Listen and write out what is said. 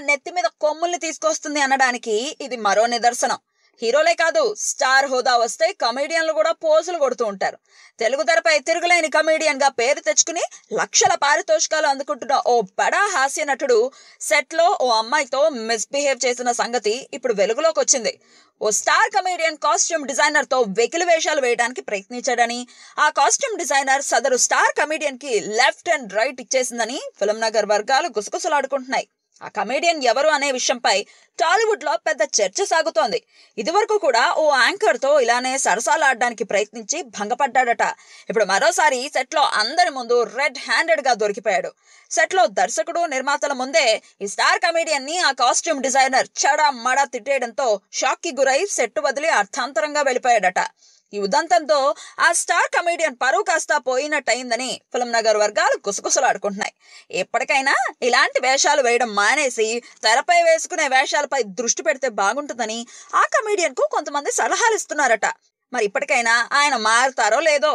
నెత్తి మీద కొమ్ముల్ని తీసుకొస్తుంది అనడానికి ఇది మరో నిదర్శనం. హీరోలే కాదు, స్టార్ హోదా వస్తే కమెడియన్లు కూడా పోజులు కొడుతూ ఉంటారు. తెలుగు తెరపై తిరుగులేని కమెడియన్ గా పేరు తెచ్చుకుని లక్షల పారితోషికాలు అందుకుంటున్న ఓ బడా హాస్య నటుడు సెట్ లో ఓ అమ్మాయితో మిస్బిహేవ్ చేసిన సంగతి ఇప్పుడు వెలుగులోకి వచ్చింది. ఓ స్టార్ కమెడియన్ కాస్ట్యూమ్ డిజైనర్ తో వెకిలి వేషాలు వేయడానికి ప్రయత్నించాడని, ఆ కాస్ట్యూమ్ డిజైనర్ సదరు స్టార్ కమెడియన్ కి లెఫ్ట్ అండ్ రైట్ ఇచ్చేసిందని ఫిల్మ్ నగర్ వర్గాలు గుసగుసలాడుకుంటున్నాయి. ఆ కమెడియన్ ఎవరు అనే విషయంపై టాలీవుడ్ లో పెద్ద చర్చ సాగుతోంది. ఇదివరకు కూడా ఓ యాంకర్ తో ఇలానే సరసాలాడడానికి ప్రయత్నించి భంగపడ్డాడట. ఇప్పుడు మరోసారి సెట్ లో అందరి ముందు రెడ్ హ్యాండెడ్ గా దొరికిపోయాడు. సెట్ లో దర్శకుడు, నిర్మాతల ముందే ఈ స్టార్ కమెడియన్ ని ఆ కాస్ట్యూమ్ డిజైనర్ చడా మడా తిట్టేయడంతో షాక్ కి గురై సెట్ వదిలి అర్థాంతరంగా వెళ్ళిపోయాడట. ఈ ఉదంతంతో ఆ స్టార్ కమెడియన్ పరువు కాస్త పోయినట్టయిందని ఫిల్మ్ నగర్ వర్గాలు గుసగుసలాడుకుంటున్నాయి. ఎప్పటికైనా ఇలాంటి వేషాలు వేయడం మానేసి తెరపై వేసుకునే వేషాలపై దృష్టి పెడితే బాగుంటుందని ఆ కమెడియన్ కు కొంతమంది సలహాలు ఇస్తున్నారట. మరి ఇప్పటికైనా ఆయన మారుతారో లేదో.